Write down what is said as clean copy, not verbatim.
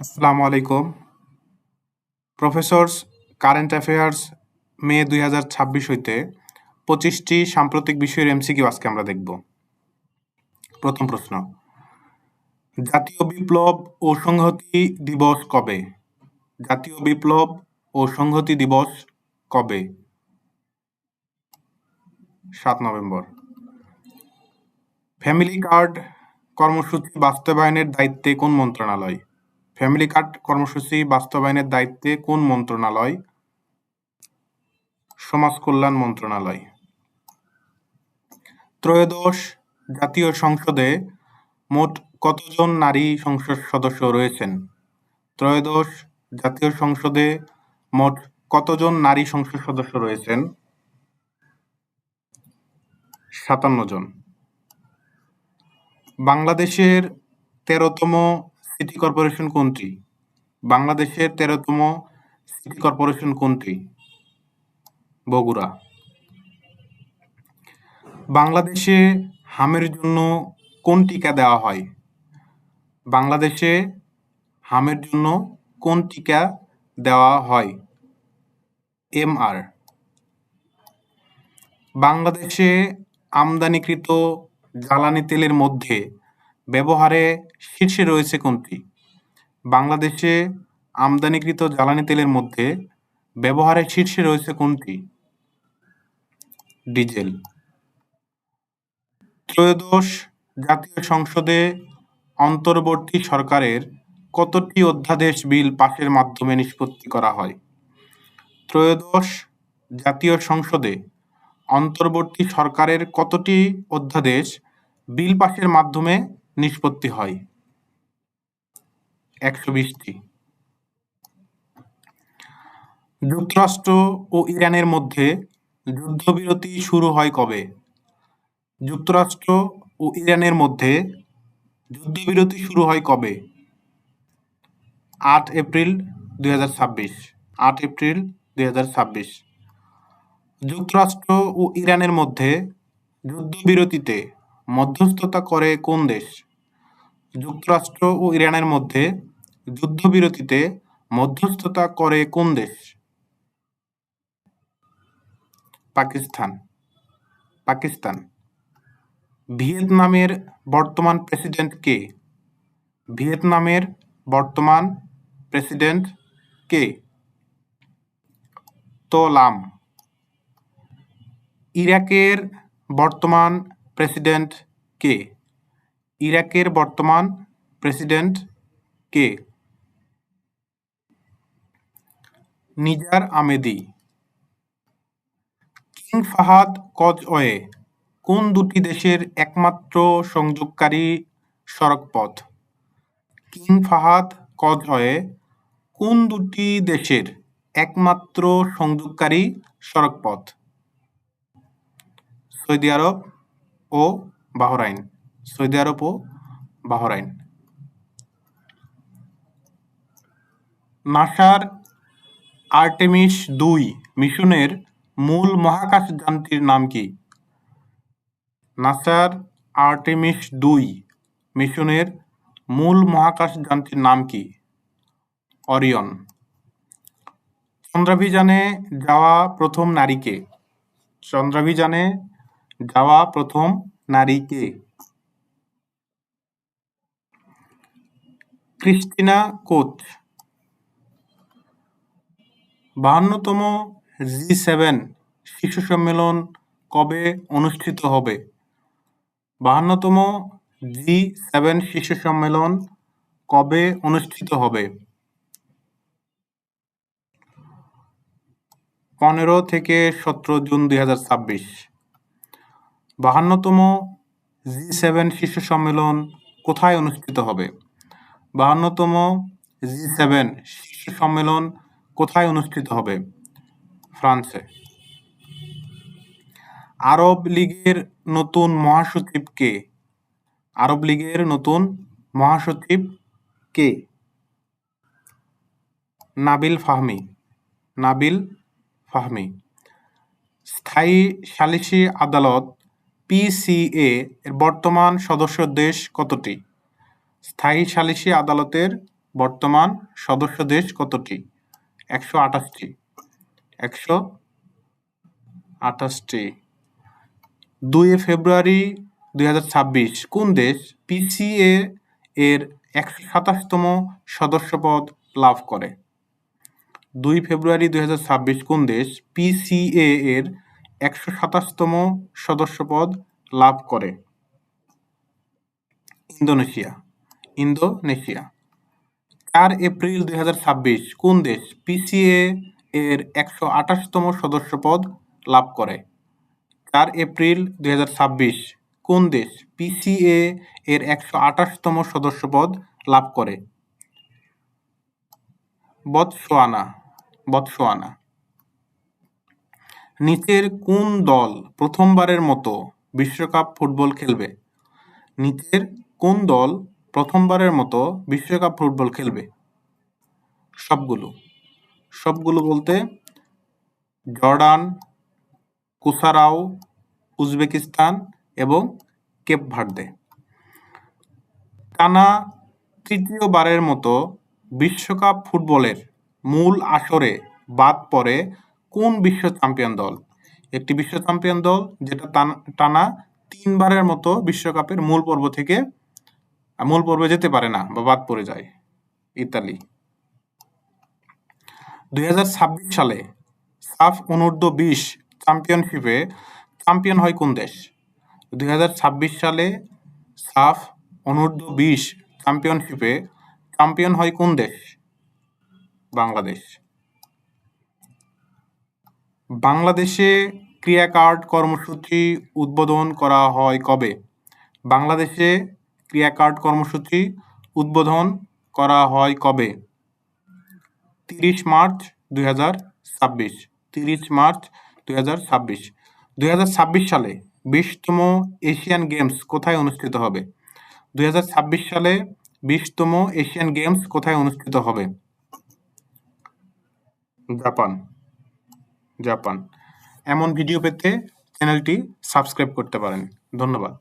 আসসালামু আলাইকুম। Professors current affairs মে ২০২৬ হইতে ২৫টি সাম্প্রতিক বিষয়ের এমসিকিউ আজকে আমরা দেখব। প্রথম প্রশ্ন, জাতীয় বিপ্লব ও সংহতি দিবস কবে? জাতীয় বিপ্লব ও সংহতি দিবস কবে? ৭ নভেম্বর। ফ্যামিলি কার্ড কর্মসূচি বাস্তবায়নের দায়িত্বে কোন মন্ত্রণালয়? ফ্যামিলি কার্ড কর্মসূচি বাস্তবায়নের দায়িত্বে কোন মন্ত্রণালয়? সমাজ কল্যাণ মন্ত্রণালয়। ত্রয়োদশ জাতীয় সংসদে মোট কতজন নারী সংসদ সদস্য রয়েছেন? ত্রয়োদশ জাতীয় সংসদে মোট কতজন নারী সংসদ সদস্য রয়েছেন? ৫৭ জন। বাংলাদেশের ১৩তম সিটি কর্পোরেশন কোনটি? বাংলাদেশের ১৩তম সিটি কর্পোরেশন কোনটি? বগুড়া। বাংলাদেশে হামের জন্য কোন টিকা দেওয়া হয়? বাংলাদেশে হামের জন্য কোন টিকা দেওয়া হয়? এমআর। বাংলাদেশে আমদানিকৃত জ্বালানি তেলের মধ্যে ব্যবহারে শীর্ষে রয়েছে কোনটি? বাংলাদেশে আমদানিকৃত জ্বালানি তেলের মধ্যে ব্যবহারে শীর্ষে রয়েছে কোনটি? ডিজেল। ত্রয়োদশ জাতীয় সংসদে অন্তর্বর্তী সরকারের কতটি অধ্যাদেশ বিল পাশের মাধ্যমে নিষ্পত্তি করা হয়? ত্রয়োদশ জাতীয় সংসদে অন্তর্বর্তী সরকারের কতটি অধ্যাদেশ বিল পাশের মাধ্যমে নিষ্পত্তি হয়? ১২০টি। যুক্তরাষ্ট্র ও ইরানের মধ্যে যুদ্ধবিরতি শুরু হয় কবে? যুক্তরাষ্ট্র ও ইরানের মধ্যে যুদ্ধবিরতি শুরু হয় কবে? ৮ এপ্রিল ২০২৬। ৮ এপ্রিল ২০২৬। যুক্তরাষ্ট্র ও ইরানের মধ্যে যুদ্ধবিরতিতে মধ্যস্থতা করে কোন দেশ? যুক্তরাষ্ট্র ও ইরানের মধ্যে যুদ্ধবিরতিতে মধ্যস্থতা করে কোন দেশ? পাকিস্তান। পাকিস্তান। ভিয়েতনামের বর্তমান প্রেসিডেন্ট কে? ভিয়েতনামের বর্তমান প্রেসিডেন্ট কে? তো লাম। ইরাকের বর্তমান প্রেসিডেন্ট কে? ইরাকের বর্তমান প্রেসিডেন্ট কে? Nizar Amedi. King Fahad causeway কোন দুটি দেশের একমাত্র সংযোগকারী সড়কপথ? কিং ফাহাদ কজওয়ে কোন দুটি দেশের একমাত্র সংযোগকারী সড়কপথ? সৌদি আরব ও বাহরাইন। সৌদি আরব ও বাহরাইন। নাসার আর্টেমিস-২ মিশনের মূল মহাকাশযানটির নাম কি? নাসার আর্টেমিস-২ মিশনের মূল মহাকাশযানটির নাম কি? অরিয়ন। চন্দ্রাভিযানে যাওয়া প্রথম নারী কে? চন্দ্রাভিযানে যাওয়া প্রথম নারী কে? Christina Koch. ৫২তম জি7 শীর্ষ সম্মেলন কবে অনুষ্ঠিত হবে? ৫২তম জি7 শীর্ষ সম্মেলন কবে অনুষ্ঠিত হবে? ১৫ থেকে ১৭ জুন ২০২৬। ৫২তম জি7 শীর্ষ সম্মেলন কোথায় অনুষ্ঠিত হবে? ৫২তম জি7 শীর্ষ সম্মেলন কোথায় অনুষ্ঠিত হবে? ফ্রান্সে। আরব লীগের নতুন মহাসচিব কে? আরব লীগের নতুন মহাসচিব কে? নাবিল ফাহমি। নাবিল ফাহমি। স্থায়ী সালিসি আদালত পিসিএ এর বর্তমান সদস্য দেশ কতটি? স্থায়ী সালিসি আদালতের বর্তমান সদস্য দেশ কতটি? 128টি। 128টি। 2 ফেব্রুয়ারি 2026 কোন দেশ পিসিএ এর 127তম সদস্যপদ লাভ করে? 2 ফেব্রুয়ারি 2026 কোন দেশ পিসিএ এর 127তম সদস্যপদ লাভ করে? ইন্দোনেশিয়া। 4 এপ্রিল 2026 কোন দেশ পিসিএ এর 128তম সদস্যপদ লাভ করে? 4 এপ্রিল 2026 কোন দেশ পিসিএ এর 128তম সদস্যপদ লাভ করে? বতসোয়ানা। নিচের কোন দল প্রথমবারের মতো বিশ্বকাপ ফুটবল খেলবে? নিচের কোন দল প্রথমবারের মতো বিশ্বকাপ ফুটবল খেলবে? সবগুলো বলতে জর্ডান, কুসারাও, উজবেকিস্তান এবং কেপ ভার্দে। টানা তৃতীয়বারের মতো বিশ্বকাপ ফুটবলের মূল আসরে বাদ পড়ে কোন বিশ্ব চ্যাম্পিয়ন দল? একটি বিশ্ব চ্যাম্পিয়ন দল যেটা টানা 3 বারের মতো বিশ্বকাপের মূল পর্বে যেতে পারে না বা বাদ পড়ে যায়। ইতালি। 2026 সালে সাফ অনূর্ধ্ব-20 চ্যাম্পিয়নশিপে চ্যাম্পিয়ন হয় কোন দেশ? 2026 সালে সাফ অনূর্ধ্ব-20 চ্যাম্পিয়নশিপে চ্যাম্পিয়ন হয় কোন দেশ? বাংলাদেশ। বাংলাদেশে ক্রিয়া কার্ড কর্মসূচি উদ্বোধন করা হয় কবে? বাংলাদেশে ক্রিয়া কার্ড কর্মসূচি উদ্বোধন করা হয় কবে? 30 মার্চ 2026। 30 মার্চ 2026। 2026 সালে 20তম এশিয়ান গেমস কোথায় অনুষ্ঠিত হবে? 2026 সালে 20তম এশিয়ান গেমস কোথায় অনুষ্ঠিত হবে? জাপান। এমন ভিডিও পেতে চ্যানেলটি সাবস্ক্রাইব করতে পারেন। ধন্যবাদ।